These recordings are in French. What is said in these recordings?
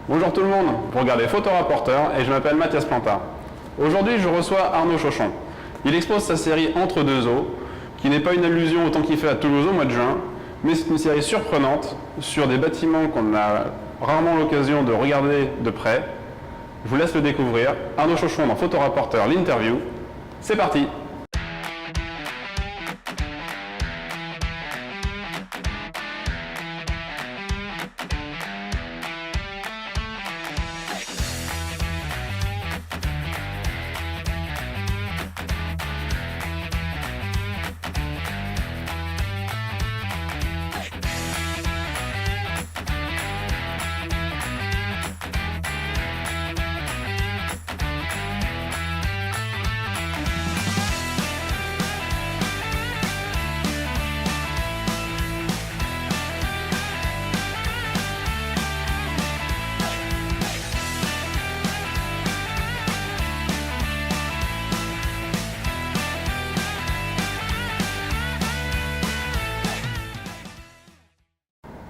Bonjour tout le monde, vous regardez Photorapporteur et je m'appelle Mathias Plantard. Aujourd'hui je reçois Arnaud Chauchon. Il expose sa série Entre deux eaux, qui n'est pas une allusion au temps qu'il fait à Toulouse au mois de juin, mais c'est une série surprenante sur des bâtiments qu'on a rarement l'occasion de regarder de près. Je vous laisse le découvrir. Arnaud Chauchon dans Photorapporteur, l'interview. C'est parti!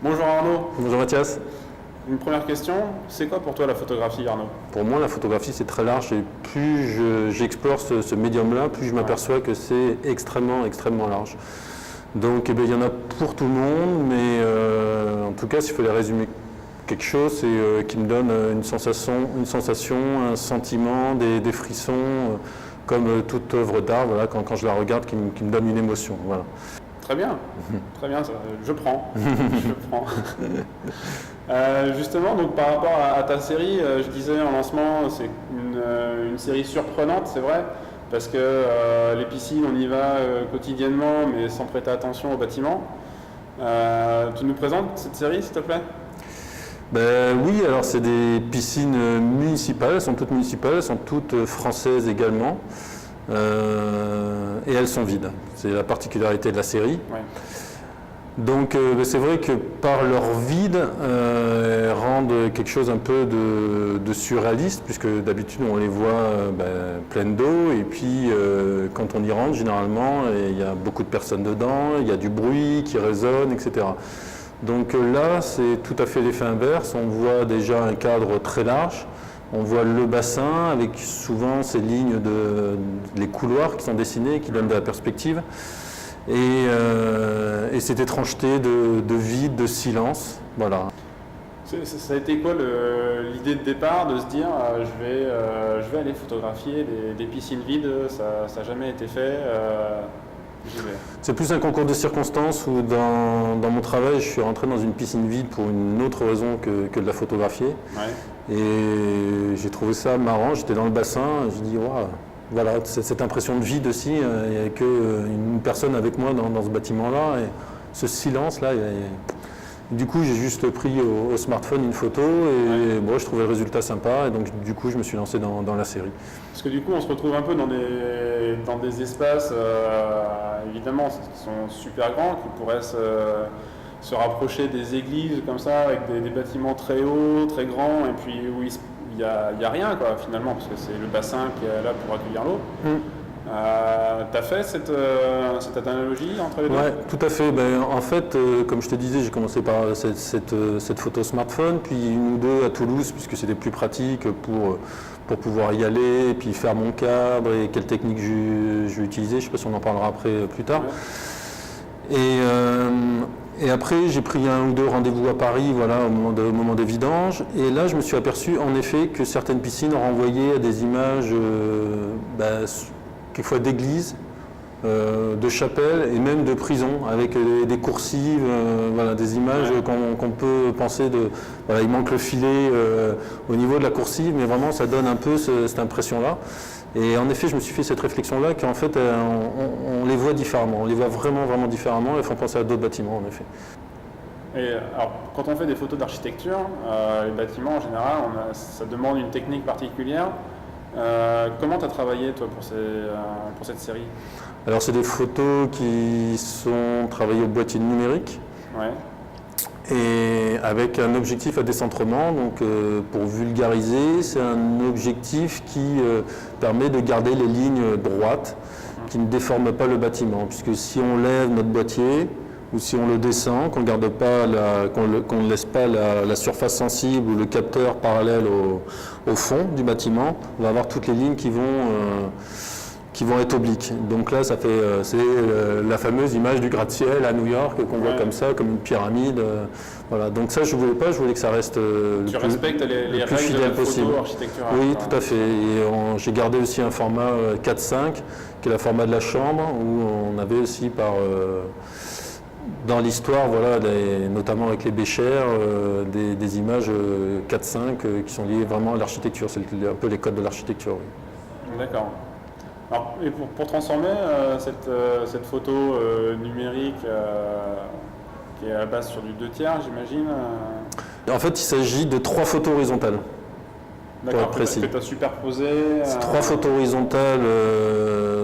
Bonjour Arnaud. Bonjour Mathias. Une première question, c'est quoi pour toi la photographie Arnaud? Pour moi, la photographie, c'est très large et plus j'explore ce médium-là, plus je m'aperçois que c'est extrêmement large. Donc il y en a pour tout le monde, mais en tout cas, s'il fallait résumer quelque chose, c'est qui me donne une sensation, un sentiment, des frissons, comme toute œuvre d'art, voilà, quand je la regarde, qui me donne une émotion. Voilà. Très bien, je prends. Justement, donc, par rapport à ta série, je disais en lancement, c'est une série surprenante, c'est vrai, parce que les piscines, on y va quotidiennement, mais sans prêter attention aux bâtiments. Tu nous présentes cette série, s'il te plaît? Oui, alors c'est des piscines municipales, elles sont toutes françaises également. Et elles sont vides. C'est la particularité de la série. Ouais. Donc c'est vrai que par leur vide, elles rendent quelque chose un peu de surréaliste, puisque d'habitude on les voit pleines d'eau, et puis quand on y rentre, généralement, il y a beaucoup de personnes dedans, il y a du bruit qui résonne, etc. Donc là, c'est tout à fait l'effet inverse. On voit déjà un cadre très large. On voit le bassin avec souvent ces lignes les couloirs qui sont dessinés, qui donnent de la perspective. Et cette étrangeté de vide, de silence. Voilà. Ça a été quoi l'idée de départ de se dire je vais aller photographier des piscines vides, ça n'a jamais été fait C'est plus un concours de circonstances où dans mon travail, je suis rentré dans une piscine vide pour une autre raison que de la photographier. Ouais. Et j'ai trouvé ça marrant, j'étais dans le bassin, je dis waouh, voilà, cette impression de vide aussi, il n'y avait qu'une personne avec moi dans ce bâtiment-là, et ce silence-là, du coup j'ai juste pris au smartphone une photo, et bon, je trouvais le résultat sympa, et donc du coup je me suis lancé dans la série. Parce que du coup on se retrouve un peu dans des espaces, évidemment, qui sont super grands, qui pourraient se rapprocher des églises comme ça, avec des bâtiments très hauts, très grands, et puis où il y a rien quoi, finalement, parce que c'est le bassin qui est là pour accueillir l'eau. Tu as fait cette analogie entre les deux? Oui, tout à fait. En fait, comme je te disais, j'ai commencé par cette photo smartphone, puis une ou deux à Toulouse, puisque c'était plus pratique pour pouvoir y aller, et puis faire mon cadre, et quelle technique je vais utiliser. Je ne sais pas si on en parlera après plus tard. Ouais. Et après, j'ai pris un ou deux rendez-vous à Paris, voilà, au moment des vidanges. Et là, je me suis aperçu, en effet, que certaines piscines renvoyaient à des images, quelquefois d'églises, de chapelles et même de prisons, avec des coursives, voilà, des images qu'on peut penser voilà, il manque le filet au niveau de la coursive, mais vraiment, ça donne un peu cette impression-là. Et en effet, je me suis fait cette réflexion-là qu'en fait, on les voit différemment. On les voit vraiment différemment. Elles font penser à d'autres bâtiments, en effet. Et alors, quand on fait des photos d'architecture, les bâtiments, en général, ça demande une technique particulière. Comment tu as travaillé, toi, pour cette série? Alors, c'est des photos qui sont travaillées au boîtier numérique. Ouais. Et avec un objectif à décentrement, donc pour vulgariser, c'est un objectif qui permet de garder les lignes droites, qui ne déforment pas le bâtiment, puisque si on lève notre boîtier, ou si on le descend, qu'on garde pas qu'on ne laisse pas la surface sensible ou le capteur parallèle au fond du bâtiment, on va avoir toutes les lignes qui vont être obliques. Donc là, c'est la fameuse image du gratte-ciel à New York qu'on voit comme ça, comme une pyramide. Voilà. Donc ça, je voulais pas, je voulais que ça reste le plus fidèle possible. Oui, tout à fait. Et j'ai gardé aussi un format 4:5, qui est le format de la chambre, où on avait aussi dans l'histoire, voilà, notamment avec les Béchères, des images 4:5 qui sont liées vraiment à l'architecture. C'est un peu les codes de l'architecture. Oui. D'accord. Alors, et pour transformer cette photo numérique qui est à la base sur du 2/3, j'imagine. En fait, il s'agit de 3 photos horizontales. D'accord, que tu as superposé. C'est 3 photos horizontales,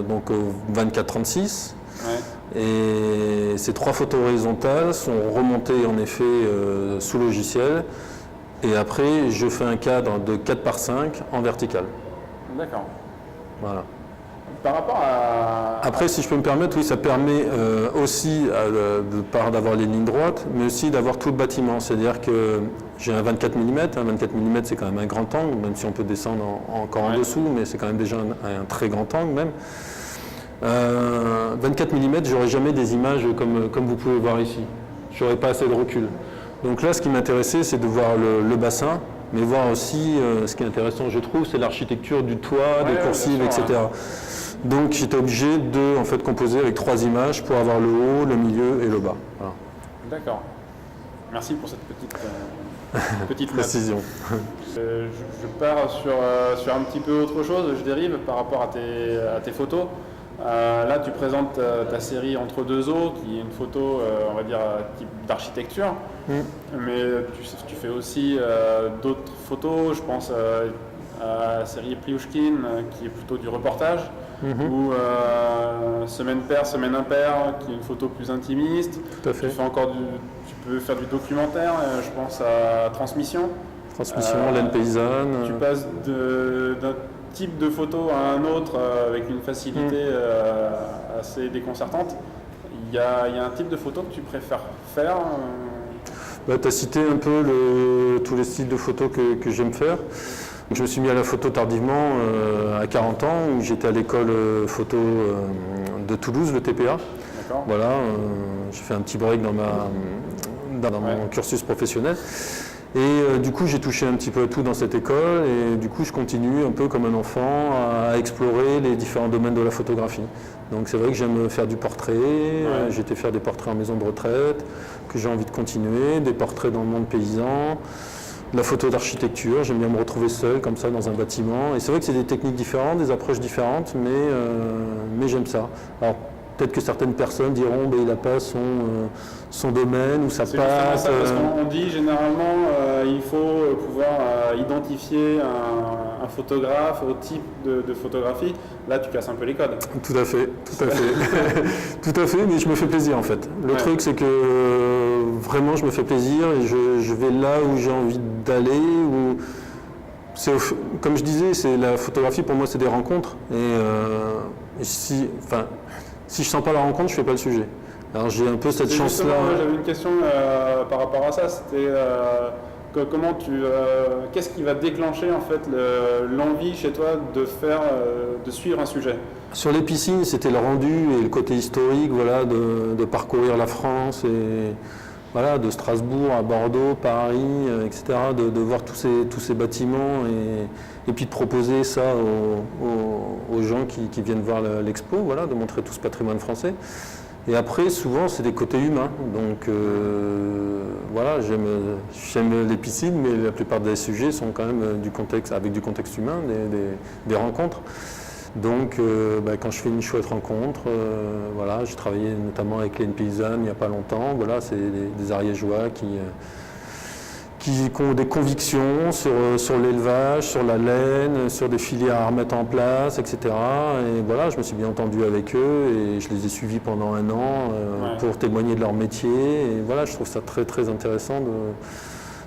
donc 24-36. Ouais. Et ces 3 photos horizontales sont remontées en effet sous logiciel. Et après, je fais un cadre de 4:5 en vertical. D'accord. Voilà. Par rapport à... Après, si je peux me permettre, oui, ça permet aussi d'avoir les lignes droites, mais aussi d'avoir tout le bâtiment. C'est-à-dire que j'ai un 24 mm. Un 24 mm, c'est quand même un grand angle, même si on peut descendre encore en dessous, mais c'est quand même déjà un très grand angle même. 24 mm, j'aurais jamais des images comme vous pouvez voir ici. J'aurais pas assez de recul. Donc là, ce qui m'intéressait, c'est de voir le bassin, mais voir aussi, ce qui est intéressant, je trouve, c'est l'architecture du toit, des coursives, etc. Donc j'étais obligé de composer avec 3 images pour avoir le haut, le milieu et le bas. Voilà. D'accord. Merci pour cette petite précision. Je pars sur un petit peu autre chose, je dérive par rapport à tes photos. Là, tu présentes ta série Entre deux eaux, qui est une photo, on va dire, type d'architecture. Mais tu fais aussi d'autres photos, je pense à la série Pliouchkine, qui est plutôt du reportage, ou Semaine paire, semaine impaire, qui est une photo plus intimiste. Tout à fait. Tu peux faire du documentaire, je pense à Transmission. Laine paysanne. Tu passes d'un type de photo à un autre avec une facilité assez déconcertante. Il y a un type de photo que tu préfères faire tu as cité un peu tous les styles de photos que j'aime faire. Je me suis mis à la photo tardivement à 40 ans, où j'étais à l'école photo de Toulouse, le TPA. Voilà, j'ai fait un petit break dans mon cursus professionnel. Et du coup, j'ai touché un petit peu à tout dans cette école, et du coup, je continue un peu comme un enfant à explorer les différents domaines de la photographie. Donc c'est vrai que j'aime faire du portrait, j'ai été faire des portraits en maison de retraite, que j'ai envie de continuer, des portraits dans le monde paysan, la photo d'architecture, j'aime bien me retrouver seul comme ça dans un bâtiment. Et c'est vrai que c'est des techniques différentes, des approches différentes, mais j'aime ça. Alors peut-être que certaines personnes diront il n'a pas son domaine ou sa patte. C'est parce qu'on dit généralement il faut pouvoir identifier un photographe au type de photographie. Là, tu casses un peu les codes. Tout à fait. Tout à fait, mais je me fais plaisir en fait. Le truc, c'est que vraiment, je me fais plaisir et je vais là où j'ai envie d'aller. Comme je disais, la photographie pour moi, c'est des rencontres. Et si je sens pas la rencontre, je fais pas le sujet. Alors j'ai un peu cette chance-là. J'avais une question par rapport à ça. C'était qu'est-ce qui va déclencher en fait l'envie chez toi de suivre un sujet? Sur les piscines, c'était le rendu et le côté historique, voilà, de parcourir la France et voilà, de Strasbourg à Bordeaux, Paris, etc. De voir tous ces bâtiments et puis de proposer ça aux gens qui viennent voir l'expo, voilà, de montrer tout ce patrimoine français. Et après, souvent, c'est des côtés humains. Donc, voilà, j'aime les piscines, mais la plupart des sujets sont quand même avec du contexte humain, des rencontres. Donc, quand je fais une chouette rencontre, voilà, j'ai travaillé notamment avec Laine Paysanne il n'y a pas longtemps. Voilà, c'est des Ariégeois qui ont des convictions sur l'élevage, sur la laine, sur des filières à remettre en place, etc. Et voilà, je me suis bien entendu avec eux et je les ai suivis pendant 1 an pour témoigner de leur métier. Et voilà, je trouve ça très très intéressant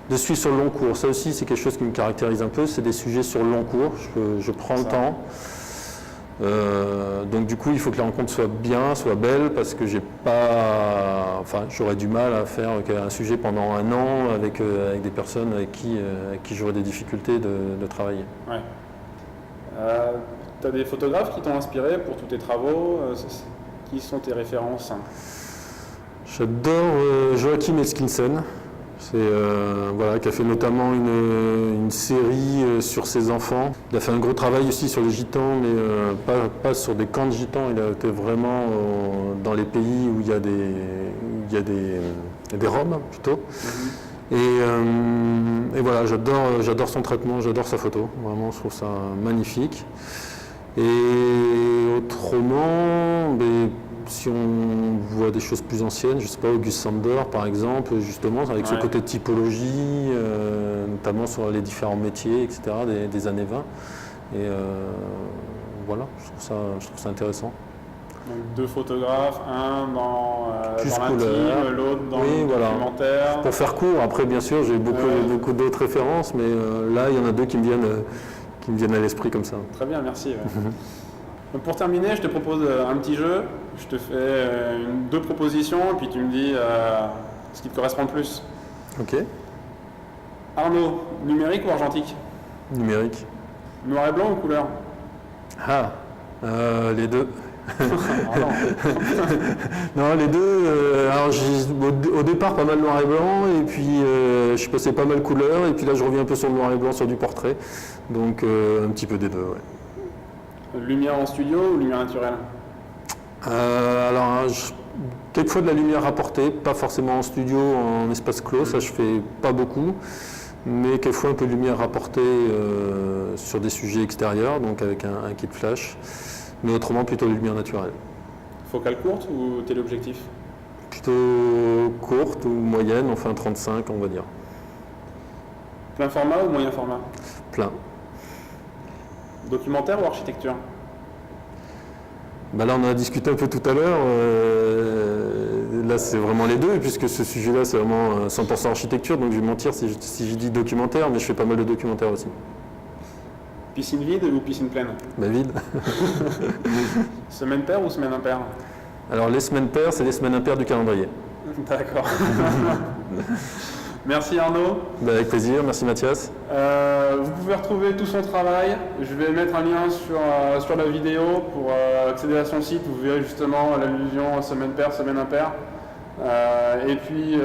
de suivre sur le long cours. Ça aussi, c'est quelque chose qui me caractérise un peu, c'est des sujets sur le long cours. Je prends le temps. Donc du coup, il faut que la rencontre soit bien, soit belle, parce que j'aurais du mal à faire un sujet pendant un an avec des personnes avec qui j'aurais des difficultés de travailler. Ouais. Tu as des photographes qui t'ont inspiré pour tous tes travaux? Qui sont tes références? J'adore Joachim Eskinsen. Qui a fait notamment une série sur ses enfants. Il a fait un gros travail aussi sur les gitans, mais pas sur des camps de gitans. Il a été vraiment dans les pays où il y a des Roms plutôt. Et voilà, j'adore son traitement, j'adore sa photo. Vraiment, je trouve ça magnifique. Et autrement, si on voit des choses plus anciennes, je ne sais pas, August Sander par exemple, justement, avec ce côté de typologie, notamment sur les différents métiers, etc., des années 20. Et voilà, je trouve ça intéressant. Donc 2 photographes, un dans l'intime, l'autre dans le documentaire. Pour faire court, après bien sûr, j'ai beaucoup d'autres références, mais là, il y en a 2 qui me viennent à l'esprit comme ça. Très bien, merci. Donc pour terminer, je te propose un petit jeu. Je te fais 2 propositions, et puis tu me dis ce qui te correspond le plus. Ok. Arnaud, numérique ou argentique? Numérique. Noir et blanc ou couleur? Les 2. Non, les 2. Au départ, pas mal noir et blanc, et puis je suis passé pas mal couleur, et puis là, je reviens un peu sur le noir et blanc, sur du portrait. Donc un petit peu des 2, ouais. Lumière en studio ou lumière naturelle? Quelquefois de la lumière rapportée, pas forcément en studio, en espace clos, ça je fais pas beaucoup, mais quelquefois un peu de lumière rapportée sur des sujets extérieurs, donc avec un kit flash, mais autrement plutôt de lumière naturelle. Focale courte ou téléobjectif? Plutôt courte ou moyenne, enfin 35 on va dire. Plein format ou moyen format? Plein. Documentaire ou architecture? Là, on en a discuté un peu tout à l'heure. Là, c'est vraiment les 2, puisque ce sujet-là, c'est vraiment 100% architecture. Donc, je vais mentir si je dis documentaire, mais je fais pas mal de documentaires aussi. Piscine vide ou piscine pleine? Vide. Semaine paire ou semaine impaire? Alors, les semaines paires, c'est les semaines impaires du calendrier. D'accord. Merci Arnaud. Avec plaisir, merci Mathias. Vous pouvez retrouver tout son travail. Je vais mettre un lien sur la vidéo pour accéder à son site. Vous verrez justement l'allusion semaine paire, semaine impaire. Et puis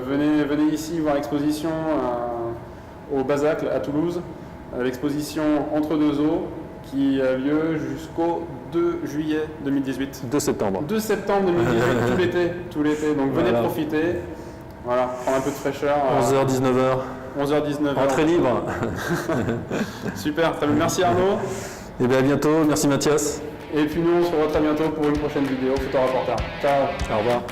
venez ici voir l'exposition au Bazacle à Toulouse. L'exposition Entre deux eaux qui a lieu jusqu'au 2 juillet 2018. 2 septembre. 2 septembre 2018, tout l'été. Donc venez profiter. Voilà, prendre un peu de fraîcheur. 11h, 19h. 11h, 19h. Entrée libre. Super, très bien. Merci Arnaud. Et bien à bientôt, merci Mathias. Et puis nous, on se revoit très bientôt pour une prochaine vidéo Photo Reporter. Ciao. Au revoir.